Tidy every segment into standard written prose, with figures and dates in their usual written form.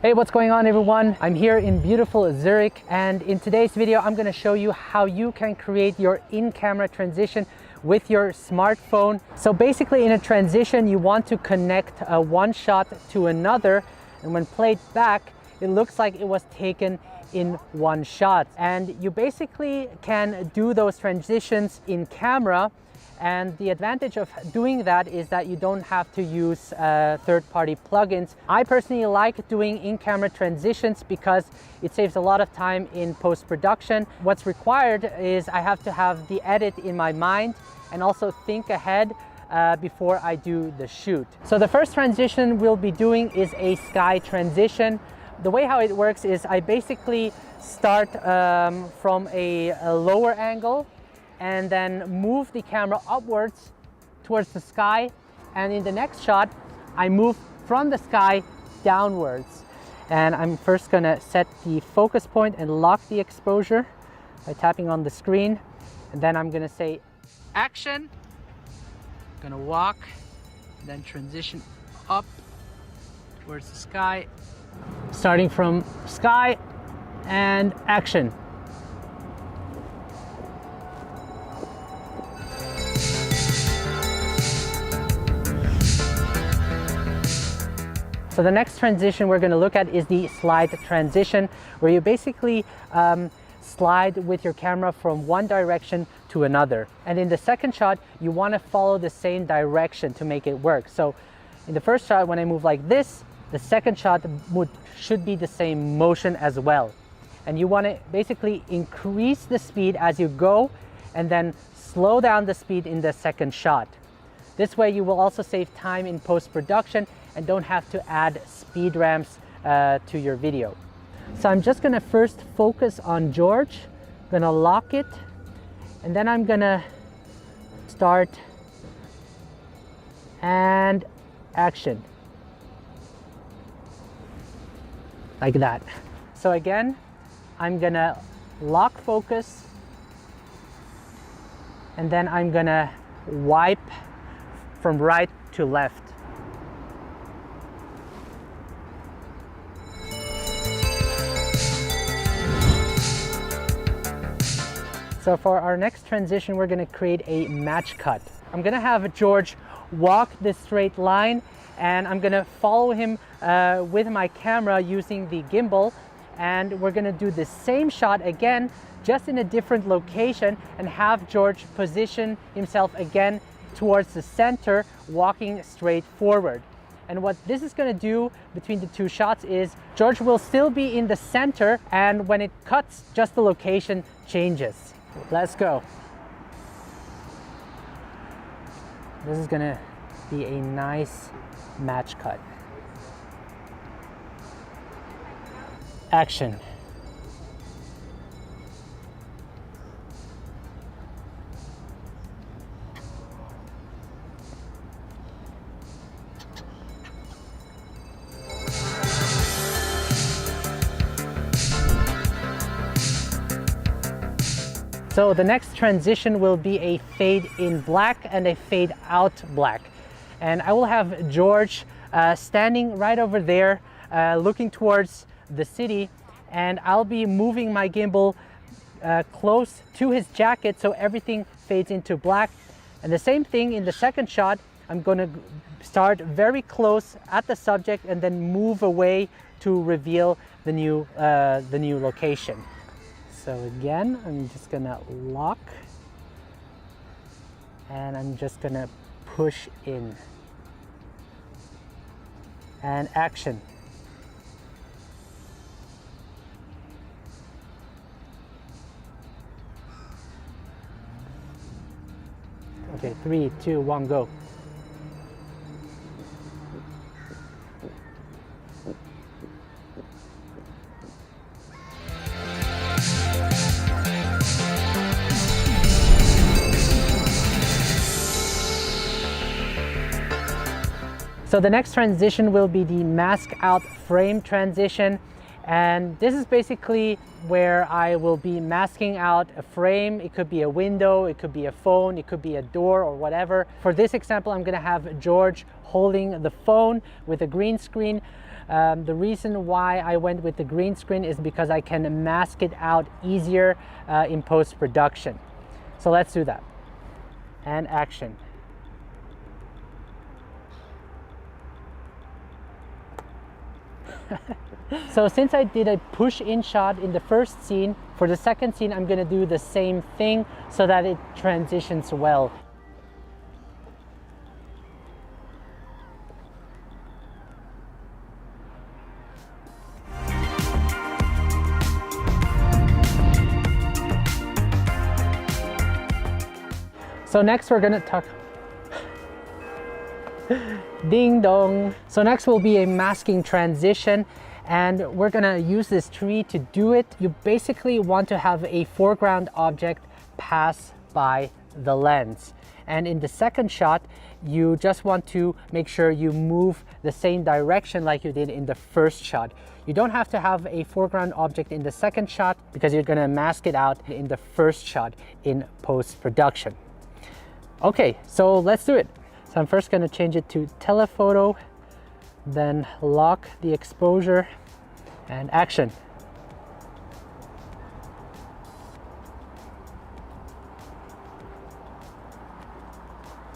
Hey, what's going on everyone? I'm here in beautiful Zurich, and in today's video I'm going to show you how you can create your in-camera transition with your smartphone. So basically in a transition you want to connect one shot to another, and when played back it looks like it was taken in one shot. And you basically can do those transitions in camera, and the advantage of doing that is that you don't have to use third-party plugins. I personally like doing in-camera transitions because it saves a lot of time in post-production. What's required is I have to have the edit in my mind and also think ahead before I do the shoot. So the first transition we'll be doing is a sky transition. The way how it works is I basically start from a lower angle and then move the camera upwards towards the sky, and in the next shot I move from the sky downwards. And I'm first gonna set the focus point and lock the exposure by tapping on the screen, and then I'm gonna say action. I'm gonna walk, then transition up towards the sky, starting from sky and action. So the next transition we're going to look at is the slide transition, where you basically slide with your camera from one direction to another. And in the second shot, you want to follow the same direction to make it work. So in the first shot, when I move like this, the second shot should be the same motion as well. And you want to basically increase the speed as you go and then slow down the speed in the second shot. This way you will also save time in post-production and don't have to add speed ramps to your video. So I'm just gonna first focus on George, gonna lock it, and then I'm gonna start and action. Like that. So again, I'm gonna lock focus, and then I'm gonna wipe from right to left. So for our next transition, we're going to create a match cut. I'm going to have George walk this straight line, and I'm going to follow him with my camera using the gimbal, and we're going to do the same shot again, just in a different location, and have George position himself again towards the center, walking straight forward. And what this is going to do between the two shots is George will still be in the center, and when it cuts, just the location changes. Let's go. This is going to be a nice match cut. Action. So the next transition will be a fade in black and a fade out black. And I will have George standing right over there looking towards the city, and I'll be moving my gimbal close to his jacket so everything fades into black. And the same thing in the second shot, I'm going to start very close at the subject and then move away to reveal the new location. So again, I'm just gonna lock, and I'm just gonna push in, and action. Okay, 3, 2, 1, go. So the next transition will be the mask out frame transition. And this is basically where I will be masking out a frame. It could be a window, it could be a phone, it could be a door or whatever. For this example, I'm gonna have George holding the phone with a green screen. The reason why I went with the green screen is because I can mask it out easier in post-production. So let's do that. And action. So since I did a push-in shot in the first scene, for the second scene I'm going to do the same thing so that it transitions well. So next we're going to talk ding dong. So next will be a masking transition, and we're gonna use this tree to do it. You basically want to have a foreground object pass by the lens. And in the second shot, you just want to make sure you move the same direction like you did in the first shot. You don't have to have a foreground object in the second shot because you're gonna mask it out in the first shot in post-production. Okay, so let's do it. So I'm first going to change it to telephoto, then lock the exposure, and action.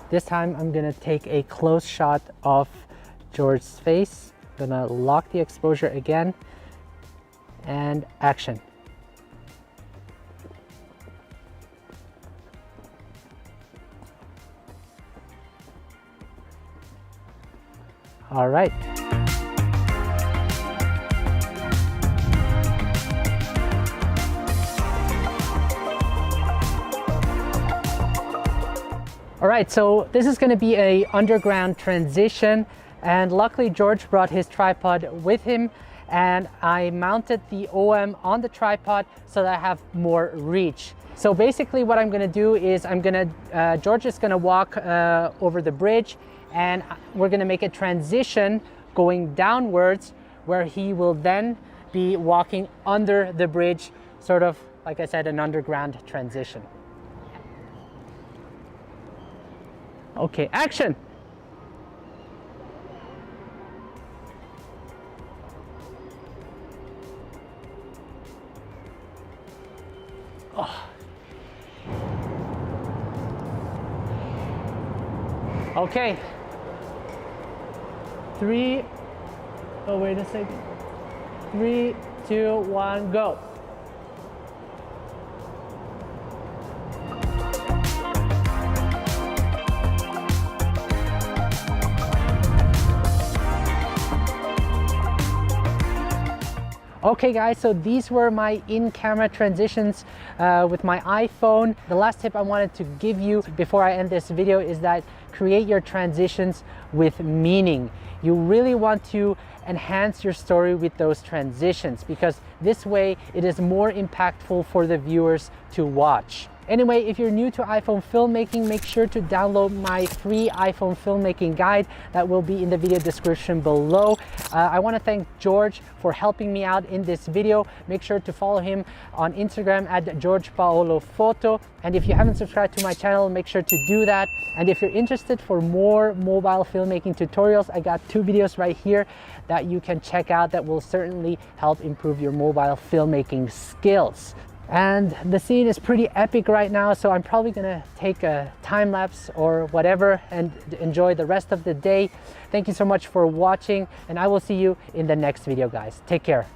This time I'm going to take a close shot of George's face. I'm going to lock the exposure again, and action. All right. All right, so this is going to be a underground transition, and luckily George brought his tripod with him, and I mounted the OM on the tripod so that I have more reach. So basically what I'm going to do is George is going to walk over the bridge, and we're going to make a transition going downwards where he will then be walking under the bridge, sort of, like I said, an underground transition. Okay, action! Oh. Okay. Oh, wait a second. 3, 2, 1, go. Okay guys, so these were my in-camera transitions with my iPhone. The last tip I wanted to give you before I end this video is that create your transitions with meaning. You really want to enhance your story with those transitions, because this way it is more impactful for the viewers to watch. Anyway, if you're new to iPhone filmmaking, make sure to download my free iPhone filmmaking guide that will be in the video description below. I want to thank George for helping me out in this video. Make sure to follow him on Instagram at GeorgePaoloPhoto. And if you haven't subscribed to my channel, make sure to do that. And if you're interested for more mobile filmmaking tutorials, I got 2 videos right here that you can check out that will certainly help improve your mobile filmmaking skills. And the scene is pretty epic right now, so I'm probably gonna take a time lapse or whatever and enjoy the rest of the day. Thank you so much for watching, and I will see you in the next video, guys. Take care.